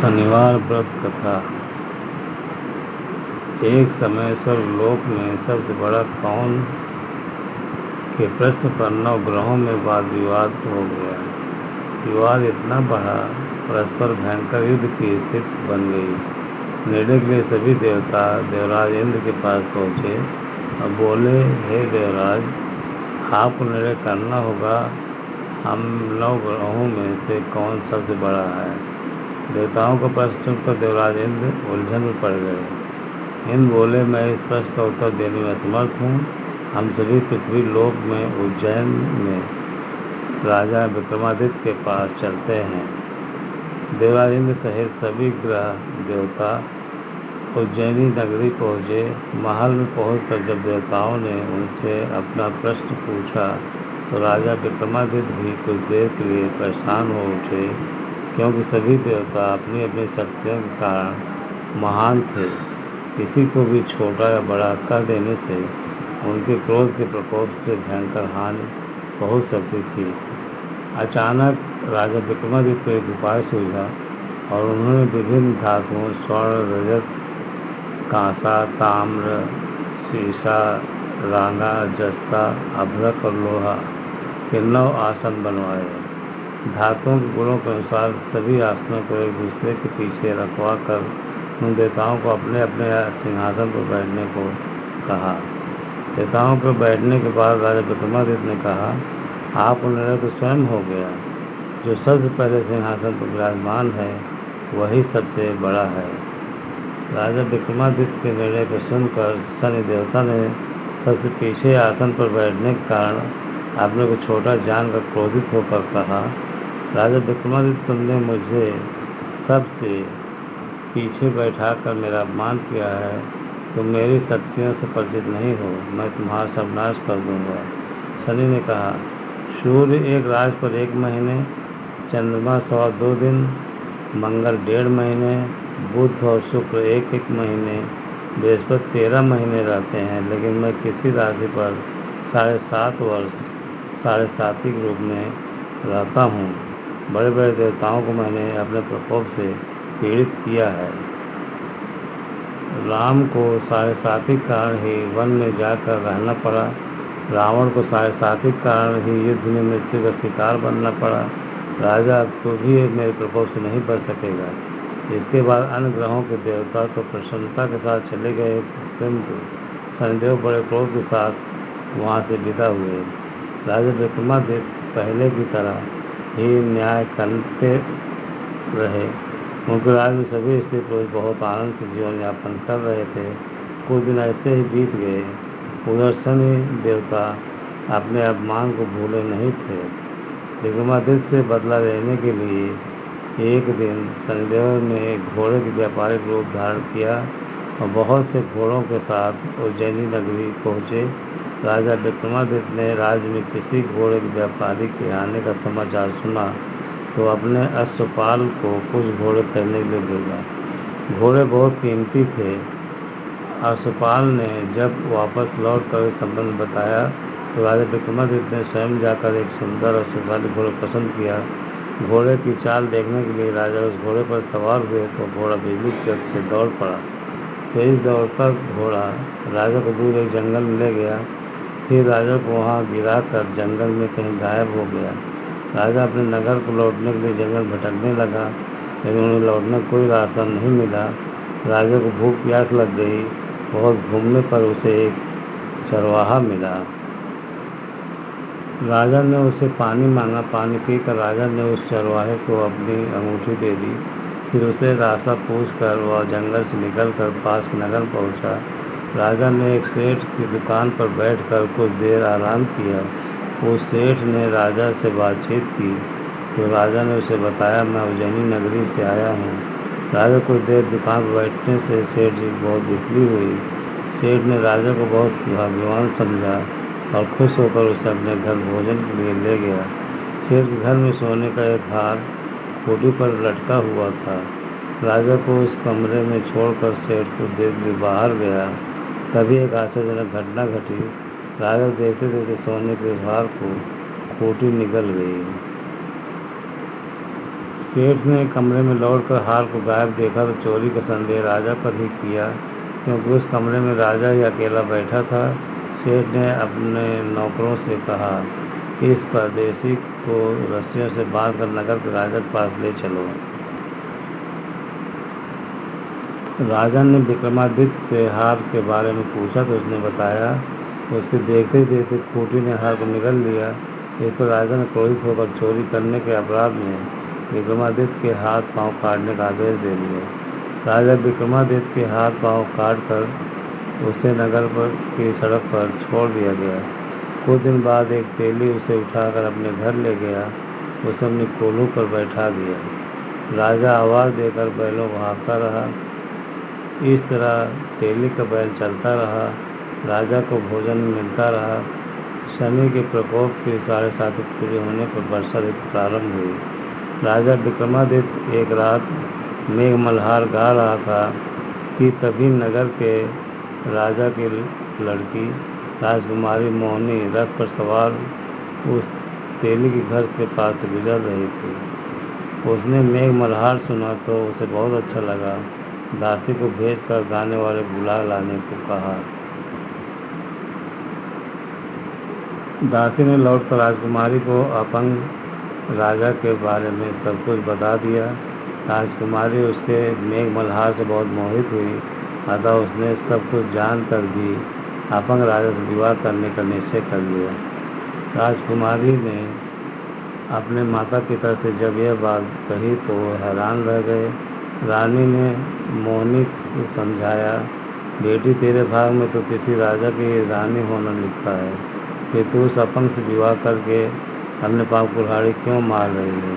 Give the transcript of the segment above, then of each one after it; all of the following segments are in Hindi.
शनिवार व्रत कथा। एक समय स्वर्गलोक में सबसे बड़ा कौन के प्रश्न पर नवग्रहों में वाद विवाद हो गया। विवाद इतना बढ़ा, परस्पर भयंकर युद्ध की स्थिति बन गई। निर्णय के लिए सभी देवता देवराज इंद्र के पास पहुँचे और बोले, हे देवराज, आपको निर्णय करना होगा, हम 9 ग्रहों में से कौन सबसे बड़ा है। देवताओं का प्रश्न सुनकर देवराज इंद्र उलझन में पड़ गए। इंद्र बोले, मैं इस प्रश्न का उत्तर देने में असमर्थ हूँ। हम सभी पृथ्वी लोक में उज्जैन में राजा विक्रमादित्य के पास चलते हैं। देवराज इंद्र सहित सभी ग्रह देवता उज्जैनी नगरी पहुँचे। महल में पहुँचकर जब देवताओं ने उनसे अपना प्रश्न पूछा तो राजा विक्रमादित्य भी कुछ देर के लिए परेशान हो उठे, क्योंकि सभी देवता अपनी अपनी शक्तियों के कारण महान थे। किसी को भी छोटा या बड़ा कर देने से उनके क्रोध के प्रकोप से भयंकर हानि पहुँच सकती थी। अचानक राजा विक्रमादित्य को एक उपाय सूझा और उन्होंने विभिन्न धातुओं स्वर्ण, रजत, कांसा, ताम्र, सीसा, रांगा, जस्ता, अभ्रक और लोहा के 9 आसन बनवाए। धातुओं के गुणों के अनुसार सभी आसनों को एक दूसरे के पीछे रखवा कर उन देवताओं को अपने अपने सिंहासन पर बैठने को कहा। देवताओं पर बैठने के बाद राजा विक्रमादित्य ने कहा, आपका निर्णय तो स्वयं हो गया। जो सबसे पहले सिंहासन पर विराजमान है वही सबसे बड़ा है। राजा विक्रमादित्य के निर्णय को सुनकर शनि देवता ने सबसे पीछे आसन पर बैठने के कारण अपने को छोटा जानकर क्रोधित होकर कहा, राजा विक्रमादित्य, तुमने मुझे सबसे पीछे बैठाकर मेरा अपमान किया है। तुम मेरी शक्तियों से परिचित नहीं हो, मैं तुम्हारा सर्वनाश कर दूंगा। शनि ने कहा, सूर्य एक राज पर 1 महीने, चंद्रमा 102 दिन, मंगल 1.5 महीने, बुध और शुक्र 1 महीने, बृहस्पति 13 महीने रहते हैं, लेकिन मैं किसी राशि पर 7.5 वर्ष 7.5 रूप में रहता हूँ। बड़े बड़े देवताओं को मैंने अपने प्रकोप से पीड़ित किया है। राम को 7.5 के कारण ही वन में जाकर रहना पड़ा। रावण को 7.5 के कारण ही युद्ध में मृत्यु का शिकार बनना पड़ा। राजा, अब तो भी मेरे प्रकोप से नहीं बच सकेगा। इसके बाद अन्य ग्रहों के देवता तो प्रसन्नता के साथ चले गए, किंतु शनिदेव बड़े क्रोध के साथ वहाँ से विदा हुए। राजा विक्रमादित्य पहले की तरह ही न्याय करते रहे। उनके राज्य में सभी स्त्री पुरुष बहुत आनंद से जीवन यापन कर रहे थे। कुछ दिन ऐसे ही बीत गए। उधर शनि देवता अपने अपमान को भूले नहीं थे। विक्रमादित्य से बदला लेने के लिए एक दिन शनिदेव ने घोड़े के व्यापारिक रूप धारण किया और बहुत से घोड़ों के साथ उज्जैनी नगरी पहुँचे। राजा विक्रमादित्य ने राज्य में किसी घोड़े के व्यापारी के आने का समाचार सुना तो अपने अश्वपाल को कुछ घोड़े खरीदने के लिए भेजा। घोड़े बहुत कीमती थे। अश्वपाल ने जब वापस लौट कर संबंध बताया तो राजा विक्रमादित्य ने स्वयं जाकर एक सुंदर और शक्तिशाली घोड़ा पसंद किया। घोड़े की चाल देखने के लिए राजा उस घोड़े पर सवार हुए तो घोड़ा बिजली की गति से दौड़ पड़ा। तेज दौड़ता घोड़ा राजा को दूर एक जंगल में ले गया। फिर राजा को वहाँ गिरा कर जंगल में कहीं गायब हो गया। राजा अपने नगर को लौटने के लिए जंगल भटकने लगा, लेकिन उन्हें लौटने का कोई रास्ता नहीं मिला। राजा को भूख प्यास लग गई। बहुत घूमने पर उसे एक चरवाहा मिला। राजा ने उससे पानी मांगा। पानी पीकर राजा ने उस चरवाहे को अपनी अंगूठी दे दी। फिर उसे रास्ता पूछकर वह जंगल से निकलकर पास के नगर पहुंचा। राजा ने एक सेठ की दुकान पर बैठकर कुछ देर आराम किया। उस सेठ ने राजा से बातचीत की तो राजा ने उसे बताया, मैं उज्जैनी नगरी से आया हूँ। राजा कुछ देर दुकान पर बैठने से सेठ जी बहुत बिखरी हुई। सेठ ने राजा को बहुत भाग्यवान समझा और खुश होकर उसे अपने घर भोजन के लिए ले गया। सेठ के घर में सोने का एक हार खूंटी पर लटका हुआ था। राजा को उस कमरे में छोड़कर सेठ को देख बाहर गया। तभी एक आश्चर्यजनक घटना घटी। राजा देखते देखते सोने के हार को खूंटी निकल गई। सेठ ने कमरे में लौटकर हार को गायब देखा तो चोरी का संदेह राजा पर ही किया, क्योंकि उस कमरे में राजा ही अकेला बैठा था। सेठ ने अपने नौकरों से कहा कि इस परदेशी को रस्सियों से बांधकर नगर के राजा के पास ले चलो। राजा ने विक्रमादित्य से हार के बारे में पूछा तो उसने बताया। उसके देखते ही देखते खूंटी ने हार को निगल लिया। इस पर राजा ने क्रोधित होकर चोरी करने के अपराध में विक्रमादित्य के हाथ पांव काटने का आदेश दे दिया। राजा विक्रमादित्य के हाथ पांव काटकर उसे नगर पर की सड़क पर छोड़ दिया गया। कुछ दिन बाद एक तेली उसे उठाकर अपने घर ले गया। उसे अपनी कोल्हू पर बैठा दिया। राजा आवाज़ देकर बैलों को हाँकता रहा। इस तरह तेली का बैल चलता रहा। राजा को भोजन मिलता रहा। शनि के प्रकोप की 7.5 पूरी होने पर वर्षा ऋतु प्रारंभ हुई। राजा विक्रमादित्य एक रात मेघ मल्हार गा रहा था कि तभी नगर के राजा की लड़की राजकुमारी मोहिनी रथ पर सवार उस तेली के घर के पास से गुजर रही थी। उसने मेघ मल्हार सुना तो उसे बहुत अच्छा लगा। दासी को भेजकर गाने वाले बुला लाने को कहा। दासी ने लौटकर राजकुमारी को अपंग राजा के बारे में सब कुछ बता दिया। राजकुमारी उसके मेघ मल्हार से बहुत मोहित हुई, अतः उसने सब कुछ जानकर भी अपंग राजा से विवाह करने का निश्चय कर लिया। राजकुमारी ने अपने माता पिता से जब यह बात कही तो वो हैरान रह गए। रानी ने मोहिनी को समझाया, बेटी तेरे भाग में तो किसी राजा की रानी होना लिखा है, कि तू उस अपंग से विवाह करके अपने पाप कुल्हाड़ी क्यों मार रही है।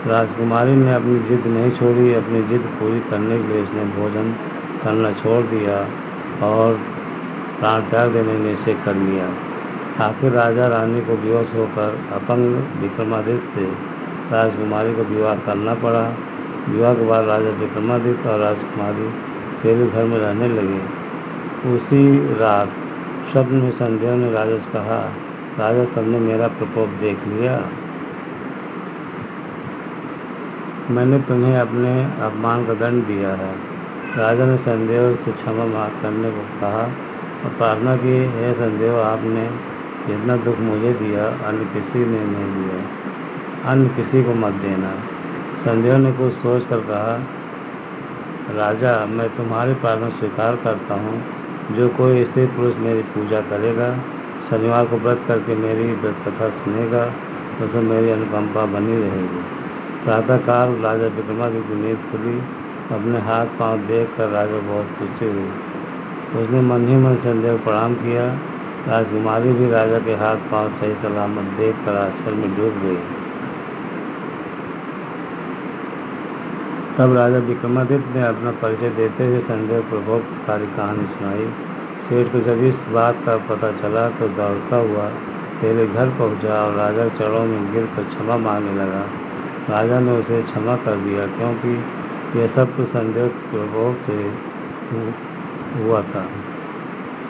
राजकुमारी ने अपनी जिद नहीं छोड़ी। अपनी जिद पूरी करने के लिए उसने भोजन करना छोड़ दिया और प्राण त्याग देने निश्चय कर लिया। आखिर राजा रानी को बेहोश होकर अपंग विक्रमादित्य से राजकुमारी को विवाह करना पड़ा। विवाह के बाद राजा विक्रमादित्य और राजकुमारी तेरे घर में रहने लगे। उसी रात स्वप्न में संदेव ने राजा से कहा, राजा तुमने मेरा प्रकोप देख लिया। मैंने तुम्हें अपने अपमान का दंड दिया है। राजा ने संदेव से क्षमा करने को कहा और प्रार्थना की, हे संदेव, आपने जितना दुख मुझे दिया अन्य किसी ने नहीं दिया, अन्य किसी को मत देना। संदेव ने कुछ सोच कर कहा, राजा, मैं तुम्हारी प्रार्थना स्वीकार करता हूँ। जो कोई स्त्री पुरुष मेरी पूजा करेगा, शनिवार को व्रत करके मेरी व्रत कथा सुनेगा, तो उसमें मेरी अनुकंपा बनी रहेगी। प्रातःकाल राजा विक्रमादित्य की नींद खुली। अपने हाथ पांव देख कर राजा बहुत खुशी हुई। उसने मन ही मन संदेव को प्रणाम किया। राजकुमारी भी राजा के हाथ पांव सही सलामत देख कर आश्चर्य में डूब गई। तब राजा विक्रमादित्य ने अपना परिचय देते हुए संदेव प्रकोप की सारी कहानी सुनाई। सेठ को जब इस बात का पता चला तो दौड़ता हुआ तेरे घर पहुंचा और राजा के चरणों में गिरकर क्षमा मांगने लगा। राजा ने उसे क्षमा कर दिया, क्योंकि यह सब कुछ संदेव प्रकोप से हुआ था।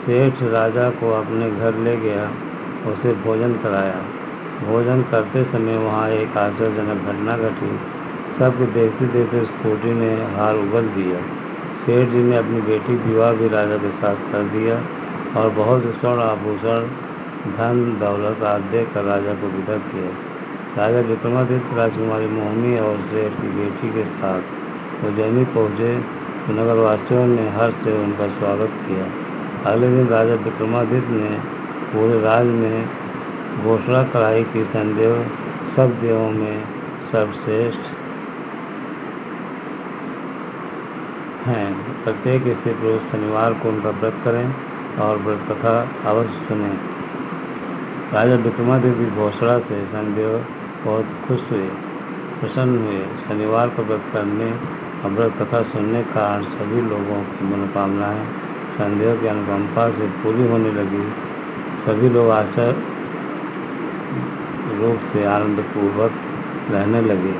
सेठ राजा को अपने घर ले गया, उसे भोजन कराया। भोजन करते समय वहाँ एक आश्चर्यजनक घटना घटी। सबको देखते देखते उस खूंटी ने हार उगल दिया। सेठ जी ने अपनी बेटी विवाह भी राजा के साथ कर दिया और बहुत से स्वर्ण आभूषण, धन दौलत आदि देकर राजा को विदा किया। राजा विक्रमादित्य राजकुमारी मोहिनी और सेठ की बेटी के साथ उज्जैनी पहुँचे तो नगरवासियों ने हर्ष से उनका स्वागत किया। अगले दिन राजा विक्रमादित्य ने पूरे राज्य में घोषणा कराई कि संदेव सब देवों में सर्वश्रेष्ठ हैं। प्रत्येक स्त्री पुरुष शनिवार को उनका व्रत करें और व्रत कथा अवश्य सुनें। राजा विक्रमादित्य की घोषणा से संदेव बहुत खुश हुए, प्रसन्न हुए। शनिवार को व्रत करने और व्रत कथा सुनने का कारण सभी लोगों की मनोकामनाएं संदेव की अनुकंपा से पूरी होने लगी। सभी लोग आश्चर्य रूप से आनंदपूर्वक रहने लगे।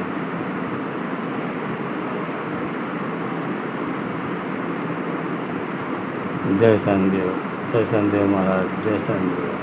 जय संदेव महाराज, जय संदेव।